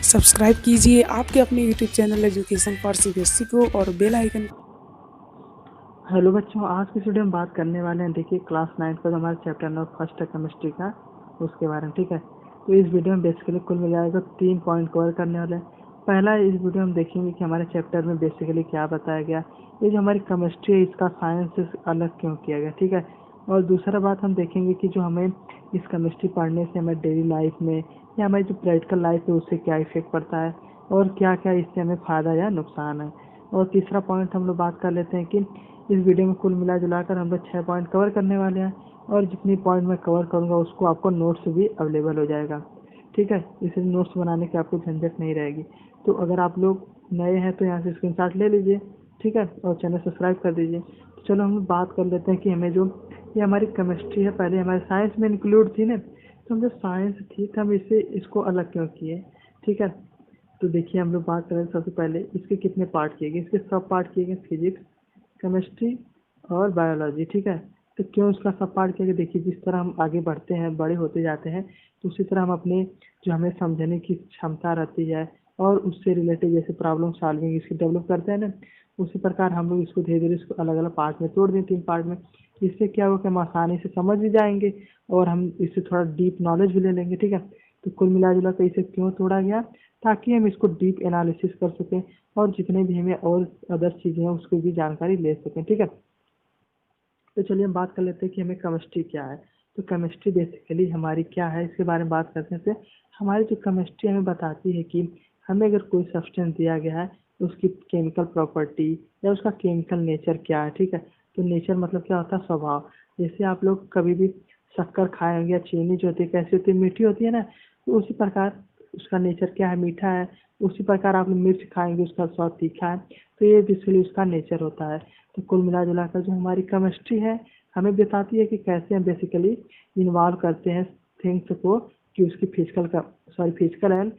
Subscribe कीजिए आपके अपने YouTube channel education for CBSE को और बेल आइकन। हेलो बच्चों, आज की वीडियो में बात करने वाले हैं। देखिए क्लास 9 का जो हमारा चैप्टर नंबर फर्स्ट है केमिस्ट्री का, उसके बारे में। ठीक है, तो इस वीडियो में बेसिकली कुल मिलाएगा 3 पॉइंट कवर करने वाले हैं। पहला, इस वीडियो में हम देखेंगे कि हमारे चैप्टर में बेसिकली क्या बताया गया, ये जो हमारी केमिस्ट्री है इसका साइंस से अलग क्यों किया गया। ठीक है, और दूसरा बात हम देखेंगे कि जो हमें इस केमिस्ट्री पढ़ने से हमें डेली लाइफ में या हमारी जो प्रैक्टिकल लाइफ है उससे क्या इफेक्ट पड़ता है और क्या क्या इससे हमें फ़ायदा या नुकसान है। और तीसरा पॉइंट हम लोग बात कर लेते हैं कि इस वीडियो में कुल मिला जुलाकर हम लोग 6 पॉइंट कवर करने वाले हैं, और जितनी पॉइंट मैं कवर करूँगा उसको आपको नोट्स भी अवेलेबल हो जाएगा। ठीक है, इसलिए नोट्स बनाने की आपको झंझट नहीं रहेगी। तो अगर आप लोग नए हैं तो यहाँ से स्क्रीनशॉट ले लीजिए। ठीक है, और चैनल सब्सक्राइब कर दीजिए। तो चलो हम बात कर लेते हैं कि हमें जो ये हमारी केमिस्ट्री है पहले हमारे साइंस में इंक्लूड थी ना, तो हम जो साइंस थी तो हम इसको अलग क्यों किए। ठीक है, तो देखिए हम लोग बात करें सबसे पहले इसके कितने पार्ट किए गए। इसके सब पार्ट किए गए, फिजिक्स, केमिस्ट्री और बायोलॉजी। ठीक है, तो क्यों उसका सब पार्ट किया गया, देखिए जिस तरह हम आगे बढ़ते हैं बड़े होते जाते हैं तो उसी तरह हम अपने जो हमें समझने की क्षमता रहती है और उससे रिलेटेड जैसे प्रॉब्लम सॉल्विंग इसकी डेवलप करते हैं ना, उसी प्रकार हम लोग इसको धीरे धीरे इसको अलग अलग पार्ट में तोड़ दें, 3 पार्ट में। इससे क्या होगा कि हम आसानी से समझ भी जाएंगे और हम इससे थोड़ा डीप नॉलेज भी ले लेंगे। ठीक है, तो कुल मिला जुला कर इसे क्यों तोड़ा गया, ताकि हम इसको डीप एनालिसिस कर सकें और जितने भी हमें और अदर चीज़ें हैं उसकी भी जानकारी ले सकें। ठीक है, तो चलिए हम बात कर लेते हैं कि हमें केमिस्ट्री क्या है। तो केमिस्ट्री बेसिकली हमारी क्या है इसके बारे में बात करते हैं। तो हमारी जो केमिस्ट्री हमें बताती है कि हमें अगर कोई सब्सटेंस दिया गया है तो उसकी केमिकल प्रॉपर्टी या उसका केमिकल नेचर क्या है। ठीक है, तो नेचर मतलब क्या होता है, स्वभाव। जैसे आप लोग कभी भी शक्कर खाए होंगे या चीनी जो होती है कैसी होती है, मीठी होती है ना, तो उसी प्रकार उसका नेचर क्या है, मीठा है। उसी प्रकार आप लोग मिर्च खाएंगे उसका स्वाद तीखा है, तो ये बेसिकली उसका नेचर होता है। तो कुल मिला जुला कर जो हमारी केमिस्ट्री है हमें बताती है कि कैसे हम बेसिकली इन्वॉल्व करते हैं थिंग्स को, कि उसकी फिजिकल एंड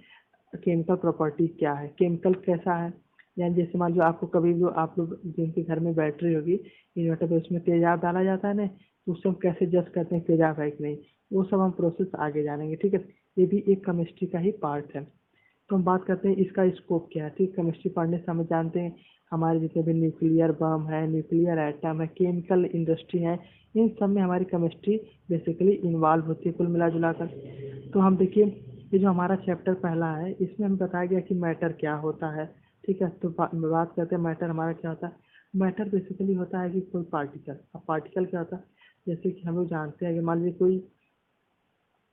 केमिकल प्रॉपर्टी क्या है, केमिकल कैसा है। यानी जैसे मान लो आपको कभी भी आप लोग जिनके घर में बैटरी होगी इन्वर्टर पे, उसमें तेजाब डाला जाता है ना, तो उससे हम कैसे जज करते हैं तेजाब है कि नहीं, वो सब हम प्रोसेस आगे जानेंगे। ठीक है, ये भी एक केमिस्ट्री का ही पार्ट है। तो हम बात करते हैं इसका स्कोप क्या है। ठीक, केमिस्ट्री पढ़ने से हमें जानते हैं हमारे जितने भी न्यूक्लियर बम है, न्यूक्लियर एटम है, केमिकल इंडस्ट्री है, इन सब में हमारी केमिस्ट्री बेसिकली इन्वॉल्व होती है कुल मिला जुला कर। तो हम देखिए ये जो हमारा चैप्टर पहला है इसमें हमें बताया गया कि मैटर क्या होता है। ठीक है, तो बात करते हैं मैटर हमारा क्या होता है। मैटर बेसिकली होता है कि कोई पार्टिकल। अब पार्टिकल क्या होता है, जैसे कि हम लोग जानते हैं कि मान लीजिए कोई,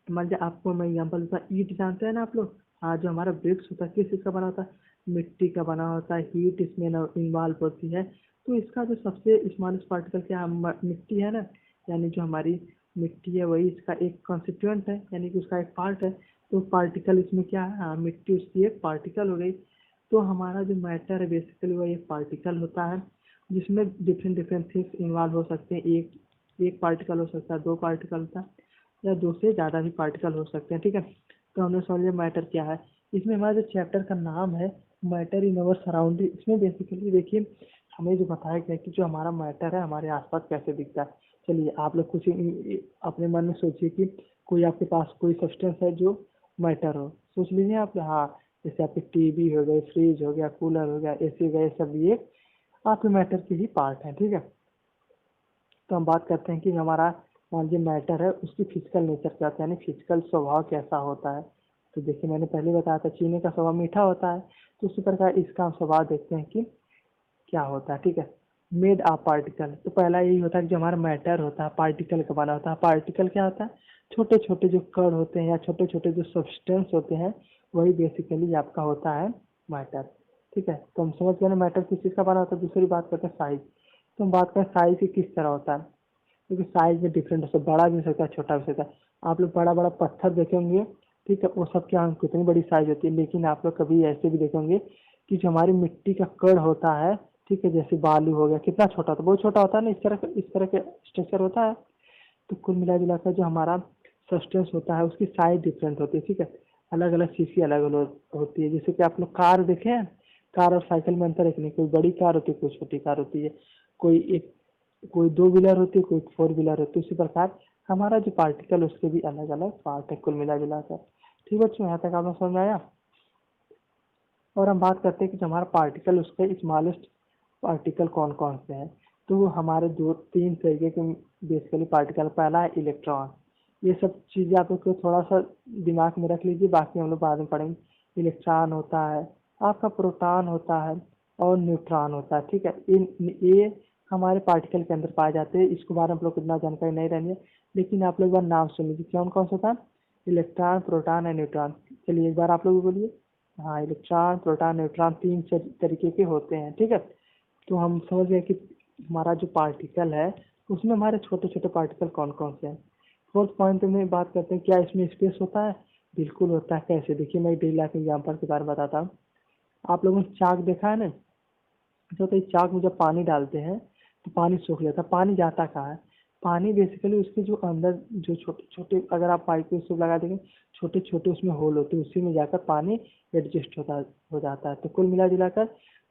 मान लीजिए आपको मैं एग्जाम्पल देता हूँ, ईंट जानते हैं ना आप लोग। हाँ, जो हमारा ब्रिक्स होता है किस चीज़ का बना होता है, मिट्टी का बना होता है, हीट इसमें इन्वॉल्व होती है। तो इसका जो सबसे स्मॉलेस्ट पार्टिकल क्या है, मिट्टी है ना, यानी जो हमारी मिट्टी है वही इसका एक कॉन्स्टिट्यूएंट है, यानी कि उसका एक पार्ट है। तो पार्टिकल इसमें क्या है, हाँ मिट्टी उसकी एक पार्टिकल हो गई। तो हमारा जो मैटर है बेसिकली वही एक पार्टिकल होता है, जिसमें डिफरेंट डिफरेंट थिंग्स इन्वॉल्व हो सकते हैं। एक पार्टिकल हो सकता है, 2 पार्टिकल होता है, या 2 से ज़्यादा भी पार्टिकल हो सकते हैं। ठीक है, तो हमने समझ लिया मैटर क्या है। इसमें हमारा जो चैप्टर का नाम है मैटर इन अवर सराउंडिंग, इसमें बेसिकली देखिए हमें जो बताया गया कि जो हमारा मैटर है हमारे आसपास कैसे दिखता है। चलिए आप लोग कुछ अपने मन में सोचिए कि कोई आपके पास कोई सब्सटेंस है जो मैटर हो, सोच लीजिए आप। हाँ, जैसे आपके टीवी हो गए, फ्रिज हो गया, कूलर हो गया, एसी हो गया, ये सब ये आपके मैटर के ही पार्ट हैं। ठीक है, तो हम बात करते हैं कि हमारा मान लीजिए मैटर है उसकी फिजिकल नेचर क्या होता है, यानी फिजिकल स्वभाव कैसा होता है। तो देखिए मैंने पहले बताया था चीनी का स्वभाव मीठा होता है, तो उसी प्रकार इसका स्वभाव देखते हैं कि क्या होता है। ठीक है, मेड ऑफ पार्टिकल, तो पहला यही होता है कि जो हमारा मैटर होता है पार्टिकल का बना होता है। पार्टिकल क्या होता है, छोटे छोटे जो कण होते हैं या छोटे छोटे जो सब्सटेंस होते हैं, वही बेसिकली आपका होता है मैटर। ठीक है, तो हम समझ गए ना मैटर किस चीज़ का बना होता है। दूसरी बात करते हैं साइज। तो हम बात करें साइज की किस तरह होता है, क्योंकि साइज में डिफरेंट हो सकता है, बड़ा भी हो सकता है, छोटा भी हो सकता है। आप लोग बड़ा बड़ा पत्थर देखेंगे, ठीक है, वो सब क्या कितनी बड़ी साइज होती है। लेकिन आप लोग कभी ऐसे भी देखेंगे कि जो हमारी मिट्टी का कण होता है, ठीक है, जैसे बालू हो गया, कितना छोटा होता है, बहुत छोटा होता है ना, इस तरह का स्ट्रक्चर होता है। तो कुल मिला जुला कर जो हमारा सब्सटेंस होता है उसकी साइज डिफरेंट होती है। ठीक है, अलग अलग चीज़ की अलग अलग होती है। जैसे कि आप लोग कार देखे हैं, कार और साइकिल में अंतर है कि नहीं, कोई बड़ी कार होती है, कोई छोटी कार होती है, कोई एक कोई 2 व्हीलर होती है, कोई 4 व्हीलर होती है। उसी प्रकार हमारा जो पार्टिकल उसके भी अलग अलग पार्ट है कुल मिला जुला कर। ठीक है बच्चों, यहाँ तक आपको समझ में आया। और हम बात करते हैं कि जो हमारा पार्टिकल उसके स्मॉलेस्ट पार्टिकल कौन कौन से हैं। तो हमारे दो तीन तरीके के बेसिकली पार्टिकल, पहला है इलेक्ट्रॉन। ये सब चीज़ें आप लोग को थोड़ा सा दिमाग में रख लीजिए, बाकी हम लोग बाद में पढ़ेंगे। इलेक्ट्रॉन होता है, आपका प्रोटॉन होता है और न्यूट्रॉन होता है, ठीक है। इन ये हमारे पार्टिकल के अंदर पाए जाते हैं। इसके बारे में आप लोग को इतना जानकारी नहीं रहनी है, लेकिन आप लोग एक बार नाम सुन लीजिए कौन कौन सा था। इलेक्ट्रॉन, प्रोटॉन और न्यूट्रॉन। चलिए एक बार आप लोग बोलिए। हाँ, इलेक्ट्रॉन, प्रोटॉन, न्यूट्रॉन तीन तरीके के होते हैं, ठीक है। तो हम समझ गए कि हमारा जो पार्टिकल है उसमें हमारे छोटे छोटे पार्टिकल कौन कौन से हैं। फोर्थ पॉइंट में बात करते हैं, क्या इसमें स्पेस होता है? बिल्कुल होता है। कैसे? देखिए, मैं डेली लाइफ एग्जाम्पल के बारे में बताता हूँ। आप लोगों ने चाक देखा है ना? जो तो इस चाक में जब पानी डालते हैं तो पानी सूख जाता है। पानी जाता कहाँ है? पानी बेसिकली उसके जो अंदर जो छोटे छोटे, अगर आप पाइप में सब लगा देंगे, छोटे छोटे उसमें होल होते हैं, उसी में जाकर पानी एडजस्ट हो जाता है। तो कुल मिला जुलाकर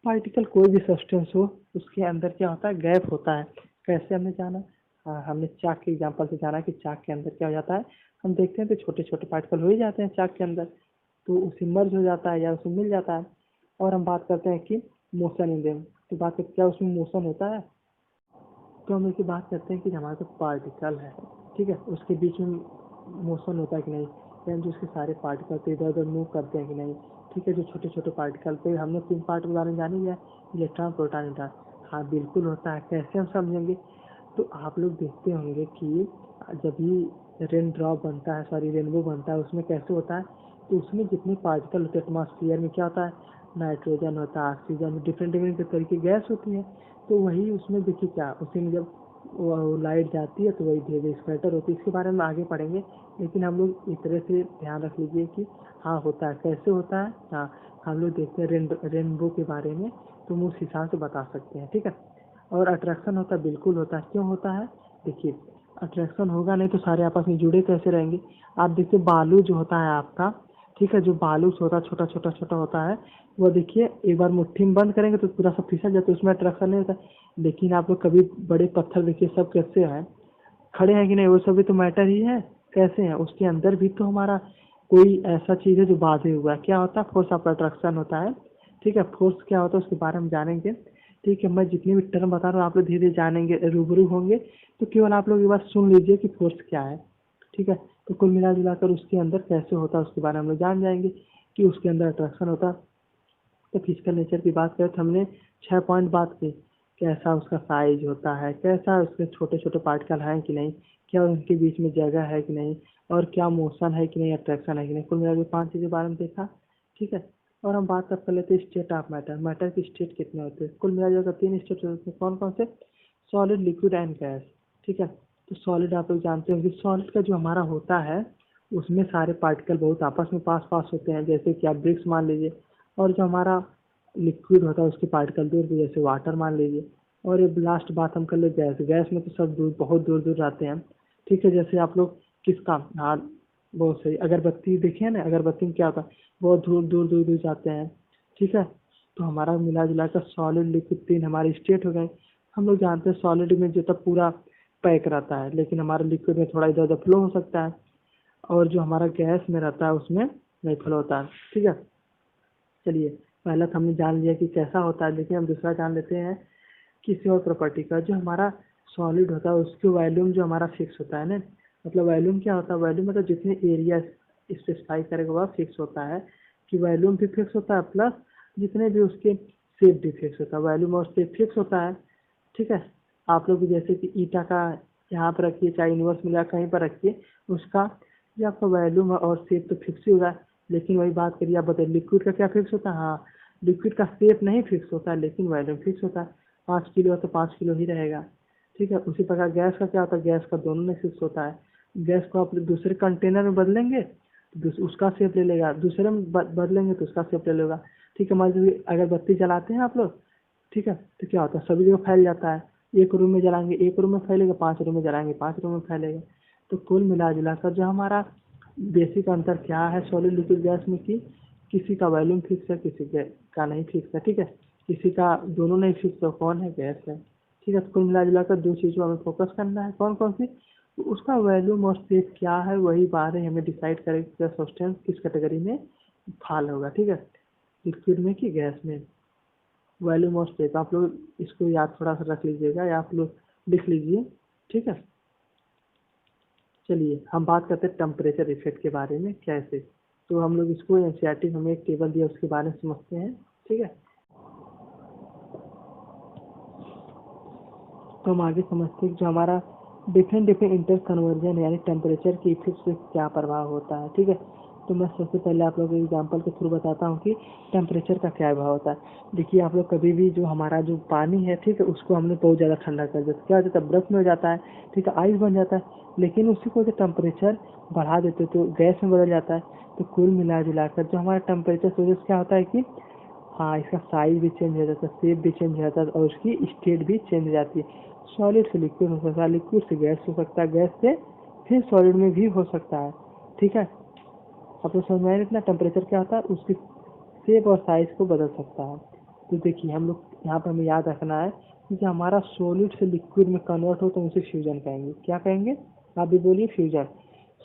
पार्टिकल कोई भी सब्सटेंस हो, उसके अंदर क्या होता है? गैप होता है। कैसे हमने जाना? हाँ, हमने चाक के एग्जाम्पल से जाना कि चाक के अंदर क्या हो जाता है। हम देखते हैं तो छोटे छोटे पार्टिकल हो ही जाते हैं चाक के अंदर, तो उसे मर्ज हो जाता है या उसे मिल जाता है। और हम बात करते हैं कि मोशन इन देम, तो बात करते क्या उसमें मोशन होता है? तो हम इसकी बात करते हैं कि हमारा जो पार्टिकल है, ठीक है, उसके बीच में मोशन होता है कि नहीं, यानी जो उसके सारे पार्टिकल तो इधर उधर मूव करते हैं कि नहीं, ठीक है। जो छोटे छोटे पार्टिकल पे हमने तीन पार्ट के बारे में जानी है, इलेक्ट्रॉन, प्रोटॉन, न्यूट्रॉन। हाँ, बिल्कुल होता है। कैसे हम समझेंगे? तो आप लोग देखते होंगे कि जब भी रेन ड्रॉप बनता है, सॉरी रेनबो बनता है, उसमें कैसे होता है? तो उसमें जितने पार्टिकल होते हैं एटमॉस्फेयर में, क्या होता है? नाइट्रोजन होता है, ऑक्सीजन, डिफरेंट डिफरेंट तरीके गैस होती है। तो वही उसमें देखिए क्या, उसी में जब वो लाइट जाती है तो वही धीरे धीरे स्कैटर होती है। इसके बारे में आगे पढ़ेंगे, लेकिन हम लोग इस तरह से ध्यान रख लीजिए कि हाँ होता है। कैसे होता है? हाँ, हम लोग देखते हैं रेनबो के बारे में, तो हम उस हिसाब से बता सकते हैं, ठीक है। और अट्रैक्शन होता है, बिल्कुल होता है। क्यों होता है? देखिए, अट्रैक्शन होगा नहीं तो सारे आपस में जुड़े कैसे रहेंगे? आप देखिए बालू जो होता है आपका, ठीक है, जो बालू से होता है, छोटा छोटा छोटा होता है, वो देखिए एक बार मुट्ठी में बंद करेंगे तो पूरा सब फिसल जाता है, उसमें अट्रैक्शन नहीं होता। लेकिन आप लोग कभी बड़े पत्थर देखिए, सब कैसे हैं, खड़े हैं कि नहीं? वो सभी तो मैटर ही है। कैसे हैं? उसके अंदर भी तो हमारा कोई ऐसा चीज है जो बांधे हुआ है। क्या होता है? फोर्स ऑफ अट्रैक्शन होता है, ठीक है। फोर्स क्या होता है उसके बारे में जानेंगे, ठीक है। मैं जितनी भी टर्म बता रहा हूँ आप लोग धीरे धीरे जानेंगे, रूबरू होंगे। तो केवल आप लोग ये बात सुन लीजिए कि फोर्स क्या है, ठीक है। तो कुल मिला जुलाकर उसके अंदर कैसे होता है उसके बारे में हम लोग जान जाएंगे कि उसके अंदर अट्रैक्शन होता है। तो फिजिकल नेचर की बात करें तो हमने 6 पॉइंट बात की। कैसा उसका साइज होता है, कैसा उसके छोटे छोटे पार्टिकल हैं कि नहीं, क्या उनके बीच में जगह है कि नहीं, और क्या मोशन है कि नहीं, अट्रैक्शन है कि नहीं। कुल मिला के 5 चीज़ों के बारे में देखा, ठीक है। और हम बात कर लेते हैं स्टेट ऑफ मैटर। मैटर की स्टेट कितने होते हैं? कुल मिला जुलाकर 3 स्टेट होते हैं। कौन कौन से? सॉलिड, लिक्विड एंड गैस, ठीक है। तो सॉलिड आप लोग जानते हो कि सॉलिड का जो हमारा होता है उसमें सारे पार्टिकल बहुत आपस में पास पास होते हैं, जैसे कि आप ब्रिक्स मान लीजिए। और जो हमारा लिक्विड होता है उसके पार्टिकल दूर दूर, जैसे वाटर मान लीजिए। और ये लास्ट बात हम कर ले गैस। गैस में तो सब दूर, बहुत दूर दूर जाते हैं, ठीक है। जैसे आप लोग किसका, हाँ बहुत सही, अगरबत्ती देखिए ना, अगरबत्ती में क्या होता है? बहुत दूर दूर दूर दूर जाते हैं, ठीक है। तो हमारा मिला जुला कर सॉलिड, लिक्विड तीन हमारे स्टेट हो गए। हम लोग जानते हैं सॉलिड में जो तब पूरा पैक रहता है, लेकिन हमारे लिक्विड में थोड़ा इधर उधर फ्लो हो सकता है। और जो हमारा गैस में रहता है उसमें नहीं फ्लो होता है, ठीक है। चलिए, पहला तो हमने जान लिया कि कैसा होता है, लेकिन हम दूसरा जान लेते हैं किसी और प्रॉपर्टी का। जो हमारा सॉलिड होता है उसकी वॉल्यूम जो हमारा फिक्स होता है ना, मतलब वॉल्यूम क्या होता है? वॉल्यूम मतलब जितने एरिया स्पेसिफाई करेगा वह फिक्स होता है, कि वॉल्यूम भी फिक्स होता है प्लस जितने भी उसके शेप भी फिक्स होता है। वॉल्यूम और शेप फिक्स होता है, ठीक है। आप लोग जैसे कि ईटा का यहाँ पर रखिए, चाहे यूनिवर्स में या कहीं पर रखिए, उसका जो आपका वॉल्यूम और शेप तो फिक्स ही होगा। लेकिन वही बात करिए, आप बताइए लिक्विड का क्या फिक्स होता है? हाँ, लिक्विड का शेप नहीं फिक्स होता है, लेकिन वॉल्यूम फिक्स होता है। 5 किलो है तो 5 किलो ही रहेगा, ठीक है। उसी प्रकार गैस का क्या होता है? गैस का दोनों में फिक्स होता है। गैस को आप दूसरे कंटेनर में बदलेंगे तो उसका शेप ले लेगा, दूसरे में बदलेंगे तो उसका शेप ले लेगा, ठीक है। मान लीजिए अगरबत्ती जलाते हैं आप लोग, ठीक है, तो क्या होता है? सभी जगह फैल जाता है। एक रूम में जलाएंगे एक रूम में फैलेगा, 5 रूम में जलाएंगे 5 रूम में फैलेगा। तो कुल मिला जुला कर जो हमारा बेसिक अंतर क्या है सॉलिड, लिक्विड, गैस में, कि किसी का वॉल्यूम फिक्स है, किसी का नहीं फिक्स है, ठीक है। किसी का दोनों नहीं फिक्स, तो कौन है? गैस है, ठीक है। तो कुल मिला जुला कर 2 चीज़ों हमें फोकस करना है। कौन कौन सी? तो उसका वॉल्यूम और शेप क्या है, वही बात है, हमें डिसाइड करें कि सब्सटेंस किस कैटेगरी में फॉल होगा, ठीक है। लिक्विड में कि गैस में? Volume of state. आप लोग इसको याद थोड़ा सा रख लीजिएगा या आप लोग लिख लीजिए, ठीक है। चलिए हम बात करते हैं टेम्परेचर इफेक्ट के बारे में कैसे। तो हम लोग इसको एनसीईआरटी में हमें एक टेबल दिया उसके बारे में समझते हैं, ठीक है। तो हम आगे समझते हैं जो हमारा डिफरेंट इंटर कन्वर्जन यानी टेम्परेचर के इफेक्ट से क्या प्रभाव होता है, ठीक है। तो मैं सबसे पहले आप लोगों को एग्जांपल के थ्रू बताता हूँ कि टेम्परेचर का क्या प्रभाव होता है। देखिए आप लोग कभी भी जो हमारा जो पानी है, ठीक है, उसको हमने बहुत ज़्यादा ठंडा कर दिया, क्या हो जाता है, बर्फ में हो जाता है, ठीक है, आइस बन जाता है। लेकिन उसी को जो टेम्परेचर बढ़ा देते तो गैस में बदल जाता है। तो कुल मिला जुलाकर जो हमारा टेम्परेचर सोचो क्या होता है कि हाँ, इसका साइज भी चेंज हो जाता है, शेप भी चेंज हो जाता है और उसकी स्टेट भी चेंज हो जाती है। सॉलिड से लिक्विड हो सकता है, लिक्विड से गैस हो सकता है, गैस से फिर सॉलिड में भी हो सकता है, ठीक है। अब तो समझ में आया इतना टेम्परेचर क्या होता है, उसकी शेप और साइज को बदल सकता है। तो देखिए हम लोग यहाँ पर हमें याद रखना है कि हमारा सॉलिड से लिक्विड में कन्वर्ट हो तो उसे फ्यूजन कहेंगे। क्या कहेंगे? आप भी बोलिए, फ्यूजन।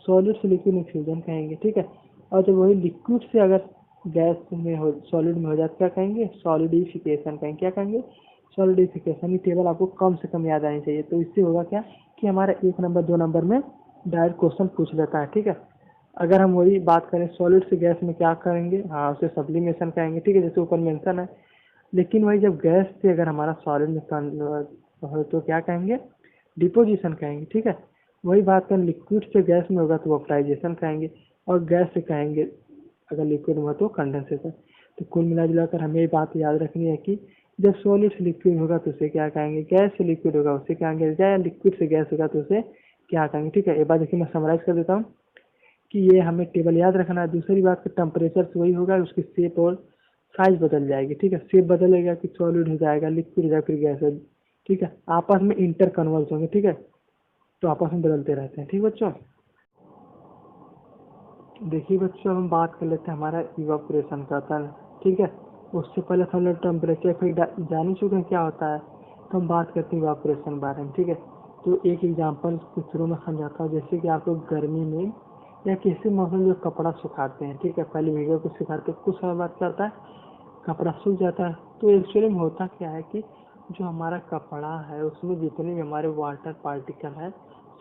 सॉलिड से लिक्विड में फ्यूजन कहेंगे, ठीक है। और जब वही लिक्विड से अगर गैस में हो, सॉलिड में हो जाए क्या कहेंगे? सॉलिडिफिकेशन कहेंगे। क्या कहेंगे? सॉलिडिफिकेशन। ये टेबल आपको कम से कम याद आनी चाहिए। तो इससे होगा क्या कि हमारा 1 नंबर 2 नंबर में डायरेक्ट क्वेश्चन पूछ लेता है, ठीक है। अगर हम वही बात करें सॉलिड से गैस में क्या करेंगे, हाँ उसे सब्लिमेशन कहेंगे, ठीक है, जैसे ऊपर मेंशन है। लेकिन वही जब गैस से अगर हमारा सॉलिड में कन्वर्ट हो तो क्या कहेंगे? डिपोजिशन कहेंगे, ठीक है। वही बात करें लिक्विड से गैस में होगा तो वेपराइजेशन कहेंगे, और गैस से कहेंगे अगर लिक्विड में हो तो कंडेंसेशन। तो कुल मिला जुलाकर हमें ये बात याद रखनी है कि जब सॉलिड से लिक्विड होगा तो उसे क्या कहेंगे, गैस से लिक्विड होगा उसे क्या कहेंगे, या लिक्विड से गैस होगा तो उसे क्या कहेंगे, ठीक है। एक बार देखिए मैं समराइज कर देता हूँ कि ये हमें टेबल याद रखना है। दूसरी बात का टेम्परेचर से वही होगा, उसकी शेप और साइज बदल जाएगी, ठीक है। शेप बदलेगा कि सॉलिड हो जाएगा, लिक्विड हो जाएगा, फिर गैस हो, ठीक है। आपस में इंटर कन्वर्स होंगे, ठीक है। तो आपस में बदलते रहते हैं, ठीक बच्चों। देखिए बच्चों हम बात कर लेते हैं हमारा इवापोरेशन का था, ठीक है। उससे पहले हम लोग टेम्परेचर फिर जान ही चुके हैं क्या होता है। तो हम बात करते हैं इवापोरेशन के बारे में, ठीक है। तो एक एग्जांपल के थ्रू में समझाता हूँ। जैसे कि आप लोग गर्मी में या किसी मौसम जो कपड़ा सुखाते हैं, ठीक है, पहले भीगो को सुखाते हैं, कुछ समय बाद क्या होता है, कपड़ा सूख जाता है। तो एक्चुअली में होता क्या है कि जो हमारा कपड़ा है उसमें जितने भी हमारे वाटर पार्टिकल है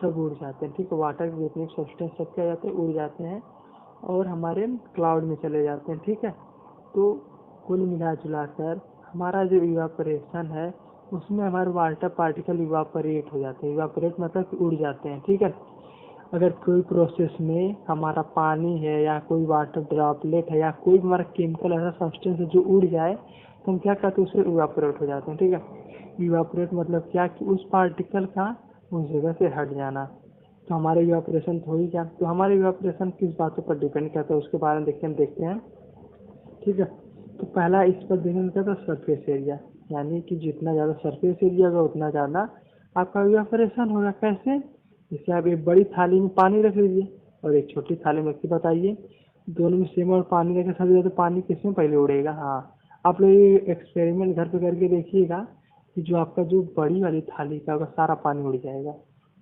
सब उड़ जाते हैं, ठीक है। वाटर के जितने सब्सटेंस सब क्या जाते हैं, उड़ जाते हैं और हमारे क्लाउड में चले जाते हैं, ठीक है। तो कुल मिला जुला कर हमारा जो इवापोरेशन है उसमें हमारे वाटर पार्टिकल इवापोरेट हो जाते हैं। इवापोरेट मतलब कि उड़ जाते हैं, ठीक है। अगर कोई प्रोसेस में हमारा पानी है या कोई वाटर ड्रॉपलेट है या कोई हमारा केमिकल ऐसा सब्सटेंस है जो उड़ जाए तो हम क्या कहते हैं, उसे इवापोरेट हो जाते हैं, ठीक है। इवापोरेट मतलब क्या कि उस पार्टिकल का उस जगह से हट जाना। तो हमारे इवापोरेशन तो हो ही क्या। तो हमारे इवापोरेशन किस बातों पर डिपेंड करता है उसके बारे में देखते हैं, ठीक है। तो पहला इस पर डिपेंड करता है सरफेस एरिया, यानी कि जितना ज़्यादा सरफेस एरिया होगा उतना ज़्यादा आपका इवापोरेशन होगा। कैसे? जैसे आप एक बड़ी थाली में पानी रख लीजिए और एक छोटी थाली में रख के बताइए, दोनों में सेम और पानी रखे सब तो पानी किसमें पहले उड़ेगा? हाँ, आप लोग ये एक्सपेरिमेंट घर पे करके देखिएगा कि जो आपका जो बड़ी वाली थाली का होगा सारा पानी उड़ जाएगा,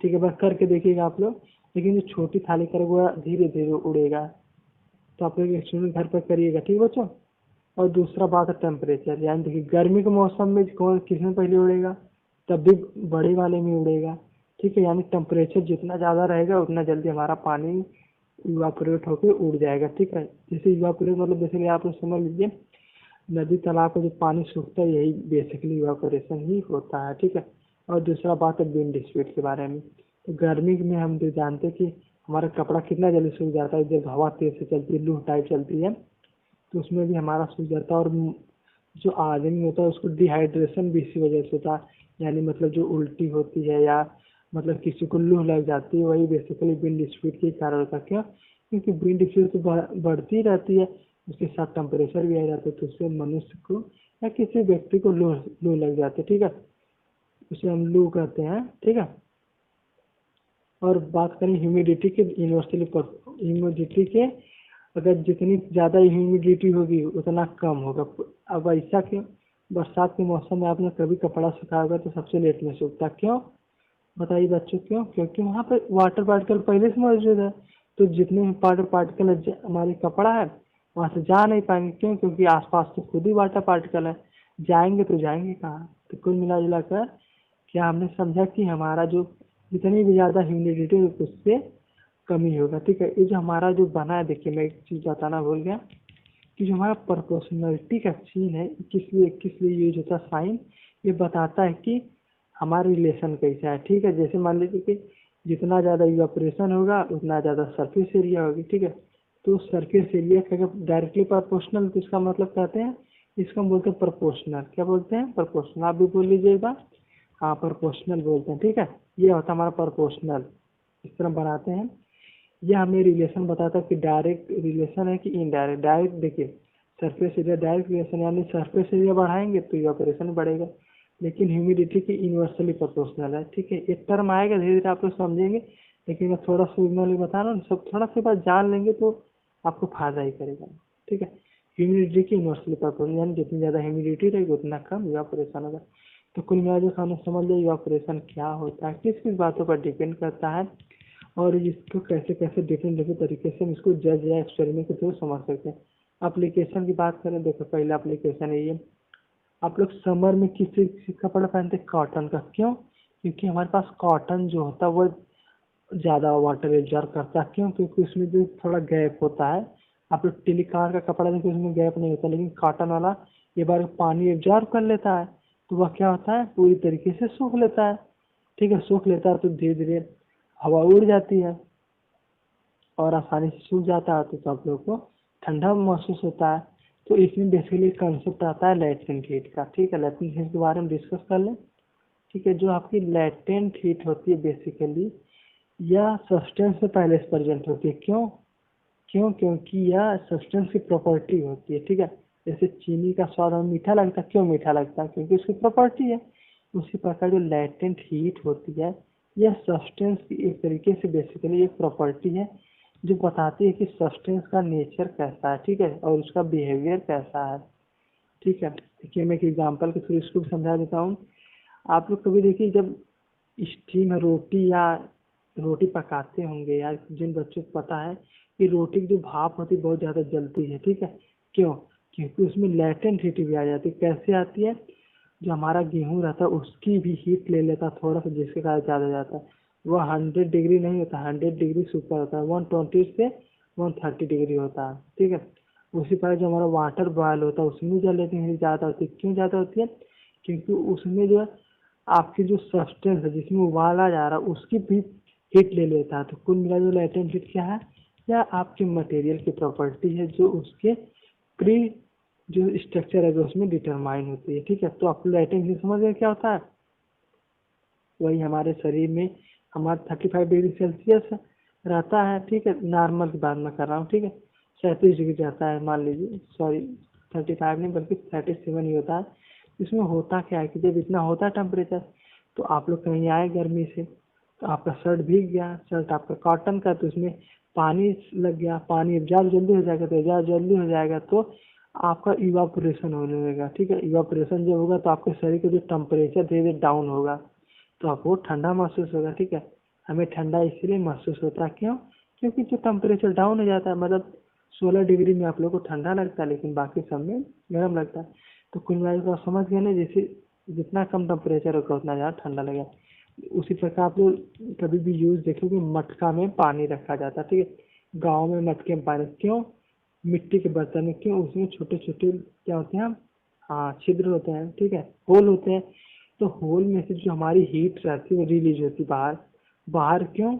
ठीक है। बस करके देखिएगा आप लोग। लेकिन जो छोटी थाली करेगा वो धीरे धीरे उड़ेगा। तो आप लोग एक्सपेरिमेंट घर पर करिएगा, ठीक है बच्चों। और दूसरा बात है टेम्परेचर, यानी देखिए गर्मी के मौसम में कौन किसमें पहले उड़ेगा, तब भी बड़े वाले में उड़ेगा, ठीक है। यानी टेम्परेचर जितना ज़्यादा रहेगा उतना जल्दी हमारा पानी इवापोरेट होकर उड़ जाएगा, ठीक है। जैसे इवापोरेट मतलब बेसिकली आप लोग समझ लीजिए नदी तालाब का जो पानी सूखता है यही बेसिकली इवापोरेशन ही होता है, ठीक है। और दूसरा बात है विंड स्पीड के बारे में। तो गर्मी में हम जो जानते हैं कि हमारा कपड़ा कितना जल्दी सूख जाता है, जब हवा तेज से चलती है, लू टाइप चलती है, तो उसमें भी हमारा सूख जाता है। और जो आदमी होता है उसको डिहाइड्रेशन भी इसी वजह से होता है, यानी मतलब जो उल्टी होती है या मतलब किसी को लू लग जाती है वही बेसिकली विंड स्पीड के कारण होता है। क्यों? क्योंकि विंड स्पीड तो बढ़ती रहती है, उसके साथ टेम्परेचर भी आ जाता है, तो उससे मनुष्य को या किसी व्यक्ति को लू लग जाती है, ठीक है। उसे हम लू कहते हैं, ठीक है। और बात करें ह्यूमिडिटी के, यूनिवर्सली ह्यूमिडिटी के, अगर जितनी ज़्यादा ह्यूमिडिटी होगी उतना कम होगा। अब ऐसा क्यों? बरसात के मौसम में आपने कभी कपड़ा सुखाया होगा तो सबसे लेट में सूखता, क्यों बताइए बच्चों? क्यों? क्योंकि वहाँ पर वाटर पार्टिकल पहले से मौजूद है। तो जितने वाटर पार्टिकल हमारे कपड़ा है वहाँ से जा नहीं पाएंगे। क्यों? क्योंकि आसपास तो खुद ही वाटर पार्टिकल है, जाएंगे तो जाएंगे कहाँ। तो कुल मिला जुला कर क्या हमने समझा कि हमारा जो जितनी भी ज़्यादा ह्यूमिडिटी है उससे कमी होगा। ठीक है, ये जो हमारा जो बना है, देखिए मैं एक चीज़ बताना भूल गया कि जो हमारा प्रोपोर्शनलिटी का सीन है, किस लिए यूज होता है साइन, ये बताता है कि हमारा रिलेशन कैसा है। ठीक है, जैसे मान लीजिए कि जितना ज़्यादा इवापोरेशन होगा उतना ज़्यादा सरफेस एरिया होगी। ठीक है, तो सरफेस एरिया का अगर डायरेक्टली प्रोपोर्शनल, तो इसका मतलब कहते हैं, इसको हम बोलते हैं प्रोपोर्शनल। क्या बोलते हैं? प्रोपोर्शनल। आप भी बोल लीजिएगा। हाँ, प्रोपोर्शनल बोलते हैं। ठीक है, ये होता है हमारा प्रोपोर्शनल। इस तरह बनाते हैं। ये हमें रिलेशन बताता है कि डायरेक्ट रिलेशन है कि इनडायरेक्ट। डायरेक्ट देखिए, सरफेस एरिया डायरेक्ट रिलेशन, यानी सरफेस एरिया बढ़ाएंगे तो इवापोरेशन बढ़ेगा, लेकिन ह्यूमिडिटी की इनवर्सली प्रोपोर्शनल है। ठीक है, एक टर्म आएगा, धीरे धीरे आप लोग समझेंगे, लेकिन मैं थोड़ा सिग्नल बता रहा हूँ, सब थोड़ा सी बात जान लेंगे तो आपको फायदा ही करेगा। ठीक है, ह्यूमिडिटी की इनवर्सली प्रोपोर्शनल, यानी जितनी ज़्यादा ह्यूमिडिटी रहेगी उतना कम इवापोरेशन होगा। तो कुल मिला जो हमने समझ लिया इवापोरेशन क्या होता है, किस किस बातों पर डिपेंड करता है, और इसको कैसे कैसे डिफरेंट डिफरेंट तरीके से हम इसको जज या एक्सपेरिमेंट के थ्रू समझ सकते हैं। एप्लीकेशन की बात करें, देखो पहला एप्लीकेशन है ये, आप लोग समर में किस चीज कपड़ा पहनते हैं? कॉटन का। क्यों? क्योंकि हमारे पास कॉटन जो होता है वो ज़्यादा वाटर एब्जॉर्ब करता है। क्यों? क्योंकि उसमें जो थोड़ा गैप होता है। आप लोग टेलीकार का कपड़ा देखो, उसमें गैप नहीं होता, लेकिन कॉटन वाला ये बार पानी एब्जॉर्ब कर लेता है, तो वह क्या होता है, पूरी तरीके से सूख लेता है। ठीक है, सूख लेता है तो धीरे धीरे हवा उड़ जाती है और आसानी से सूख जाता है, तो आप लोग को ठंडा महसूस होता है। तो इसमें बेसिकली कंसेप्ट आता है लेटेंट हीट का। ठीक है, लेटेंट हीट के बारे में डिस्कस कर लें। ठीक है, जो आपकी लेटेंट हीट होती है बेसिकली, यह सब्सटेंस से पहले से प्रेजेंट होती है। क्यों? क्योंकि यह सब्सटेंस की प्रॉपर्टी होती है। ठीक है, जैसे चीनी का स्वाद हमें मीठा लगता है। क्यों मीठा लगता है? क्योंकि उसकी प्रॉपर्टी है। उसी प्रकार जो लेटेंट हीट होती है, यह सब्सटेंस की एक तरीके से बेसिकली एक प्रॉपर्टी है जो बताती है कि सब्सटेंस का नेचर कैसा है। ठीक है, और उसका बिहेवियर कैसा है। ठीक है, देखिए मैं एक एग्जांपल के थ्रू इसको भी समझा देता हूँ। आप लोग कभी देखिए, जब स्टीम रोटी या रोटी पकाते होंगे, या जिन बच्चों को पता है कि रोटी की जो भाप होती है बहुत ज़्यादा जलती है। ठीक है, क्यों? क्योंकि उसमें लेटेंट हीट भी आ जाती है। कैसे आती है? जो हमारा गेहूँ रहता है उसकी भी हीट ले लेता है थोड़ा सा, जिसके कारण ज़्यादा जाता है। वह 100 डिग्री नहीं होता, 100 डिग्री से ऊपर होता है, 120 से 130 डिग्री होता है। ठीक है, उसी प्रकार जो हमारा वाटर बॉयल होता है उसमें जो लेटेंट हीट ज़्यादा होती है। क्यों ज़्यादा होती है? क्योंकि उसमें जो है आपकी जो सब्सटेंस है जिसमें उबाला जा रहा है उसकी भी हीट ले लेता है। तो कुल मिला जो लेटेंट हीट क्या है, या आपके मटेरियल की प्रॉपर्टी है जो उसके प्री जो स्ट्रक्चर है जो उसमें डिटरमाइन होती है। ठीक है, तो आप लेटेंट हीट समझ गए क्या होता है? वही हमारे शरीर में हमारा 35 डिग्री सेल्सियस रहता है। ठीक है, नॉर्मल की बात मैं कर रहा हूँ। ठीक है, 37 डिग्री रहता है मान लीजिए, सॉरी 35 नहीं बल्कि 37 ही होता है। इसमें होता क्या है कि जब इतना होता है टेम्परेचर, तो आप लोग कहीं आए गर्मी से, तो आपका शर्ट भीग गया, शर्ट आपका कॉटन का, तो उसमें पानी लग गया, पानी एब्जॉर्ब जल्दी हो जाएगा, तो एब्जॉर्ब जल्दी हो जाएगा तो आपका इवापोरेशन होने लगेगा। ठीक है, इवापोरेशन जब होगा तो आपके शरीर का जो टेम्परेचर धीरे धीरे डाउन होगा, तो आपको ठंडा महसूस होगा। ठीक है, हमें ठंडा इसलिए महसूस होता है। क्यों? क्योंकि जो टेम्परेचर डाउन हो जाता है, मतलब 16 डिग्री में आप लोग को ठंडा लगता है, लेकिन बाकी सब में गर्म लगता है। तो कुल मिला के आप समझ गए ना, जैसे जितना कम टेम्परेचर होगा उतना ज़्यादा ठंडा लगेगा। उसी प्रकार आप लोग कभी भी यूज देखोगे, मटका में पानी रखा जाता है। ठीक है, गाँव में मटके में पानी, क्यों? मिट्टी के बर्तन में। क्यों? उसमें छोटे छोटे क्या होते हैं, हाँ छिद्र होते हैं। ठीक है, होल होते हैं। तो होल में से जो हमारी हीट रहती है वो रिलीज होती है बाहर। बाहर क्यों?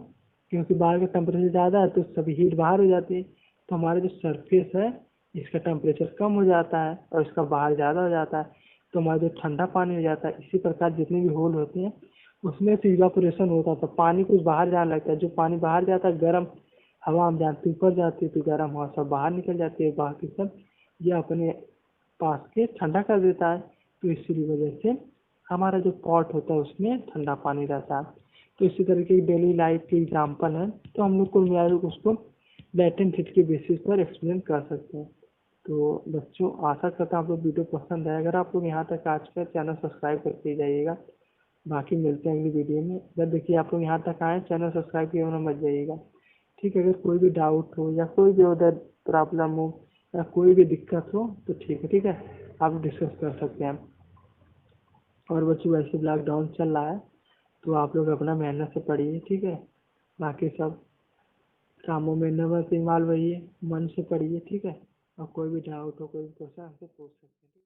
क्योंकि बाहर का टेम्परेचर ज़्यादा है तो सभी हीट बाहर हो जाती है, तो हमारा जो सरफेस है इसका टेम्परेचर कम हो जाता है और इसका बाहर ज़्यादा हो जाता है, तो हमारा जो ठंडा पानी हो जाता है। इसी प्रकार जितने भी होल होते हैं उसमें से इवापोरेशन होता है, तो पानी कुछ बाहर जाने लगता है। जो पानी बाहर जाता है गर्म हवा हम जानते हैं ऊपर जाती है, तो गर्म हवा सब बाहर निकल जाती है, बाकी सब ये अपने पास के ठंडा कर देता है। तो इसी वजह से हमारा जो पॉट होता है उसमें ठंडा पानी रहता है। तो इसी तरीके की डेली लाइफ के एग्जाम्पल है, तो हम लोग को मिला उसको लेटेंट हीट के बेसिस पर एक्सप्लेन कर सकते हैं। तो बच्चों आशा करता हूँ आप लोग वीडियो पसंद आए। अगर आप लोग यहाँ तक आज का चैनल सब्सक्राइब करके जाइएगा। बाकी मिलते हैं अगली वीडियो में। अगर देखिए आप लोग यहाँ तक आए, चैनल सब्सक्राइब किए होना मत जाइएगा। ठीक है, अगर कोई भी डाउट हो या कोई भी अदर प्रॉब्लम हो या कोई भी दिक्कत हो तो ठीक है, आप डिस्कस कर सकते हैं। और बच्चों वैसे लॉकडाउन चल रहा है तो आप लोग अपना मेहनत से पढ़िए, ठीक है। बाकी सब कामों में न बस इन्वॉल्व रहिए, मन से पढ़िए, ठीक है। और कोई भी डाउट हो, कोई भी क्वेश्चन आपसे पूछ सकते हैं।